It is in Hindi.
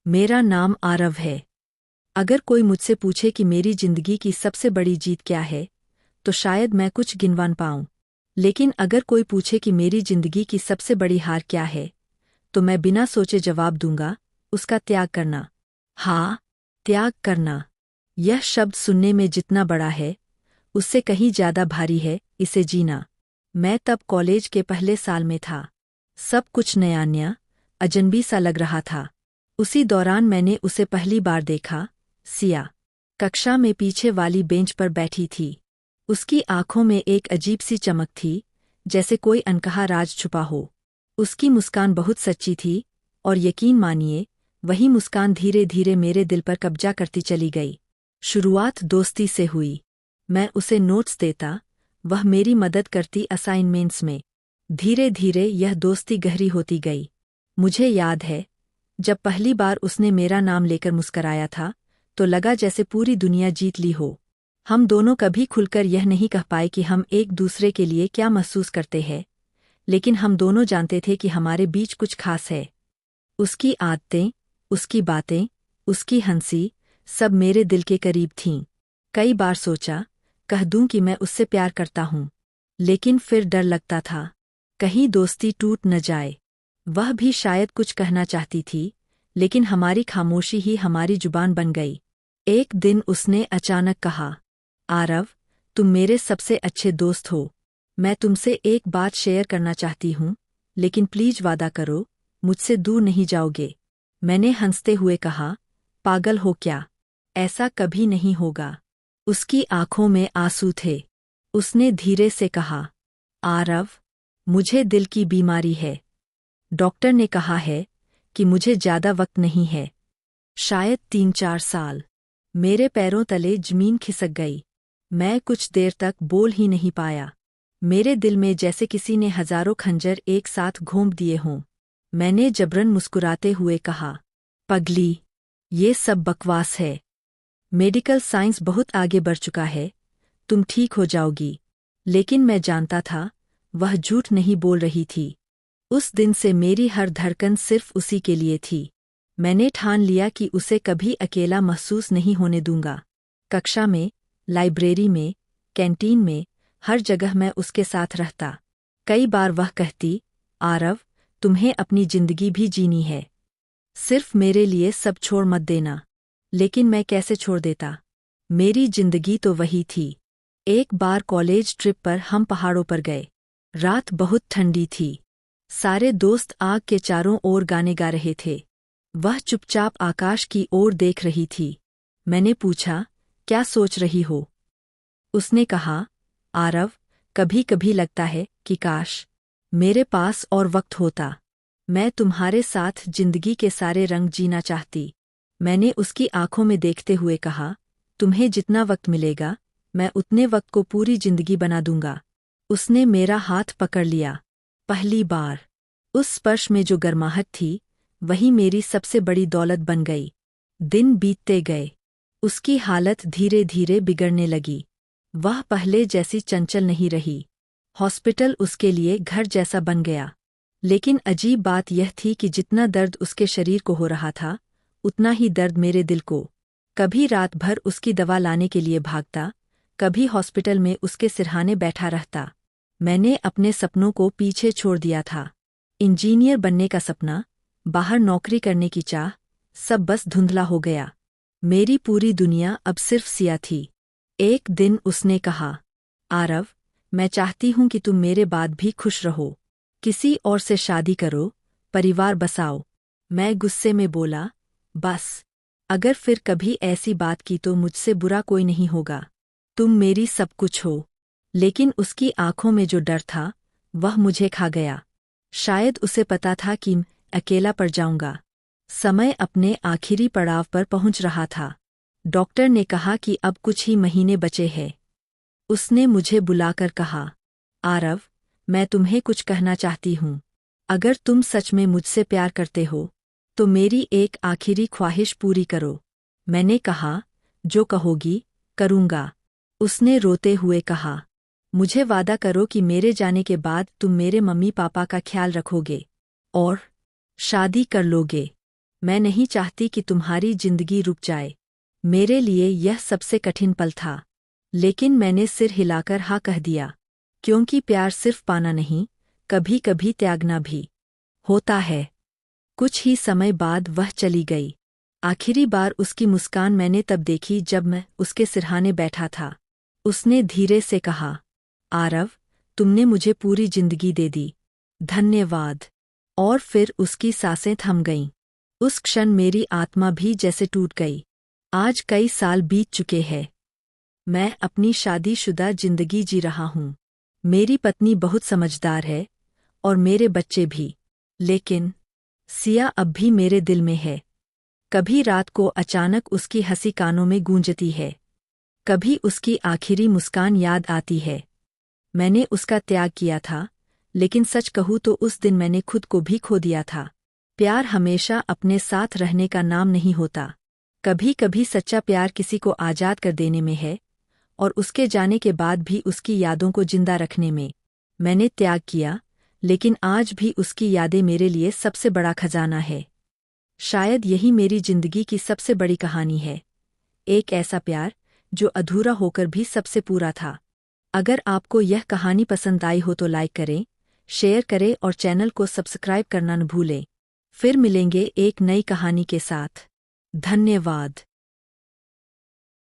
मेरा नाम आरव है। अगर कोई मुझसे पूछे कि मेरी जिंदगी की सबसे बड़ी जीत क्या है, तो शायद मैं कुछ गिनवान पाऊं। लेकिन अगर कोई पूछे कि मेरी जिंदगी की सबसे बड़ी हार क्या है, तो मैं बिना सोचे जवाब दूंगा, उसका त्याग करना। हाँ, त्याग करना। यह शब्द सुनने में जितना बड़ा है, उससे कहीं ज्यादा भारी है इसे जीना। मैं तब कॉलेज के पहले साल में था। सब कुछ नया नया, अजनबी सा लग रहा था। उसी दौरान मैंने उसे पहली बार देखा। सिया कक्षा में पीछे वाली बेंच पर बैठी थी। उसकी आंखों में एक अजीब सी चमक थी, जैसे कोई अनकहा राज छुपा हो। उसकी मुस्कान बहुत सच्ची थी, और यकीन मानिए, वही मुस्कान धीरे धीरे मेरे दिल पर कब्जा करती चली गई। शुरुआत दोस्ती से हुई। मैं उसे नोट्स देता, वह मेरी मदद करती असाइनमेंट्स में। धीरे धीरे यह दोस्ती गहरी होती गई। मुझे याद है, जब पहली बार उसने मेरा नाम लेकर मुस्कराया था, तो लगा जैसे पूरी दुनिया जीत ली हो। हम दोनों कभी खुलकर यह नहीं कह पाए कि हम एक दूसरे के लिए क्या महसूस करते हैं, लेकिन हम दोनों जानते थे कि हमारे बीच कुछ खास है। उसकी आदतें, उसकी बातें, उसकी हंसी, सब मेरे दिल के करीब थीं। कई बार सोचा, कह दूं कि मैं उससे प्यार करता हूं, लेकिन फिर डर लगता था, कहीं दोस्ती टूट न जाए। वह भी शायद कुछ कहना चाहती थी, लेकिन हमारी खामोशी ही हमारी जुबान बन गई। एक दिन उसने अचानक कहा, आरव, तुम मेरे सबसे अच्छे दोस्त हो। मैं तुमसे एक बात शेयर करना चाहती हूँ, लेकिन प्लीज वादा करो, मुझसे दूर नहीं जाओगे। मैंने हंसते हुए कहा, पागल हो क्या? ऐसा कभी नहीं होगा। उसकी आंखों में आंसू थे। उसने धीरे से कहा, आरव, मुझे दिल की बीमारी है। डॉक्टर ने कहा है कि मुझे ज्यादा वक्त नहीं है, शायद 3-4 साल। मेरे पैरों तले जमीन खिसक गई। मैं कुछ देर तक बोल ही नहीं पाया। मेरे दिल में जैसे किसी ने हजारों खंजर एक साथ घोंप दिए हों। मैंने जबरन मुस्कुराते हुए कहा, पगली, ये सब बकवास है। मेडिकल साइंस बहुत आगे बढ़ चुका है, तुम ठीक हो जाओगी। लेकिन मैं जानता था, वह झूठ नहीं बोल रही थी। उस दिन से मेरी हर धड़कन सिर्फ उसी के लिए थी। मैंने ठान लिया कि उसे कभी अकेला महसूस नहीं होने दूंगा। कक्षा में, लाइब्रेरी में, कैंटीन में, हर जगह मैं उसके साथ रहता। कई बार वह कहती, आरव, तुम्हें अपनी जिंदगी भी जीनी है, सिर्फ मेरे लिए सब छोड़ मत देना। लेकिन मैं कैसे छोड़ देता? मेरी जिंदगी तो वही थी। एक बार कॉलेज ट्रिप पर हम पहाड़ों पर गए। रात बहुत ठंडी थी। सारे दोस्त आग के चारों ओर गाने गा रहे थे। वह चुपचाप आकाश की ओर देख रही थी। मैंने पूछा, क्या सोच रही हो? उसने कहा, आरव, कभी कभी लगता है कि काश मेरे पास और वक्त होता। मैं तुम्हारे साथ जिंदगी के सारे रंग जीना चाहती। मैंने उसकी आंखों में देखते हुए कहा, तुम्हें जितना वक्त मिलेगा, मैं उतने वक्त को पूरी जिंदगी बना दूंगा। उसने मेरा हाथ पकड़ लिया। पहली बार। उस स्पर्श में जो गर्माहट थी, वही मेरी सबसे बड़ी दौलत बन गई। दिन बीतते गए। उसकी हालत धीरे धीरे बिगड़ने लगी। वह पहले जैसी चंचल नहीं रही। हॉस्पिटल उसके लिए घर जैसा बन गया। लेकिन अजीब बात यह थी कि जितना दर्द उसके शरीर को हो रहा था, उतना ही दर्द मेरे दिल को। कभी रात भर उसकी दवा लाने के लिए भागता, कभी हॉस्पिटल में उसके सिरहाने बैठा रहता। मैंने अपने सपनों को पीछे छोड़ दिया था। इंजीनियर बनने का सपना, बाहर नौकरी करने की चाह, सब बस धुंधला हो गया। मेरी पूरी दुनिया अब सिर्फ सिया थी। एक दिन उसने कहा, आरव, मैं चाहती हूं कि तुम मेरे बाद भी खुश रहो। किसी और से शादी करो, परिवार बसाओ। मैं गुस्से में बोला, बस, अगर फिर कभी ऐसी बात की तो मुझसे बुरा कोई नहीं होगा। तुम मेरी सब कुछ हो। लेकिन उसकी आंखों में जो डर था, वह मुझे खा गया। शायद उसे पता था कि मैं अकेला पड़ जाऊंगा। समय अपने आखिरी पड़ाव पर पहुंच रहा था। डॉक्टर ने कहा कि अब कुछ ही महीने बचे हैं। उसने मुझे बुलाकर कहा, आरव, मैं तुम्हें कुछ कहना चाहती हूँ। अगर तुम सच में मुझसे प्यार करते हो, तो मेरी एक आखिरी ख्वाहिश पूरी करो। मैंने कहा, जो कहोगी, करूँगा। उसने रोते हुए कहा, मुझे वादा करो कि मेरे जाने के बाद तुम मेरे मम्मी पापा का ख्याल रखोगे और शादी कर लोगे। मैं नहीं चाहती कि तुम्हारी जिंदगी रुक जाए। मेरे लिए यह सबसे कठिन पल था, लेकिन मैंने सिर हिलाकर हाँ कह दिया, क्योंकि प्यार सिर्फ पाना नहीं, कभी कभी त्यागना भी होता है। कुछ ही समय बाद वह चली गई। आखिरी बार उसकी मुस्कान मैंने तब देखी जब मैं उसके सिरहाने बैठा था। उसने धीरे से कहा, आरव, तुमने मुझे पूरी जिंदगी दे दी, धन्यवाद। और फिर उसकी सांसें थम गईं। उस क्षण मेरी आत्मा भी जैसे टूट गई। आज कई साल बीत चुके हैं। मैं अपनी शादीशुदा जिंदगी जी रहा हूँ। मेरी पत्नी बहुत समझदार है और मेरे बच्चे भी। लेकिन सिया अब भी मेरे दिल में है। कभी रात को अचानक उसकी हंसी कानों में गूंजती है, कभी उसकी आखिरी मुस्कान याद आती है। मैंने उसका त्याग किया था, लेकिन सच कहूँ तो उस दिन मैंने खुद को भी खो दिया था। प्यार हमेशा अपने साथ रहने का नाम नहीं होता। कभी कभी सच्चा प्यार किसी को आजाद कर देने में है, और उसके जाने के बाद भी उसकी यादों को जिंदा रखने में। मैंने त्याग किया, लेकिन आज भी उसकी यादें मेरे लिए सबसे बड़ा खजाना है। शायद यही मेरी जिंदगी की सबसे बड़ी कहानी है। एक ऐसा प्यार जो अधूरा होकर भी सबसे पूरा था। अगर आपको यह कहानी पसंद आई हो तो लाइक करें, शेयर करें और चैनल को सब्सक्राइब करना न भूलें। फिर मिलेंगे एक नई कहानी के साथ। धन्यवाद।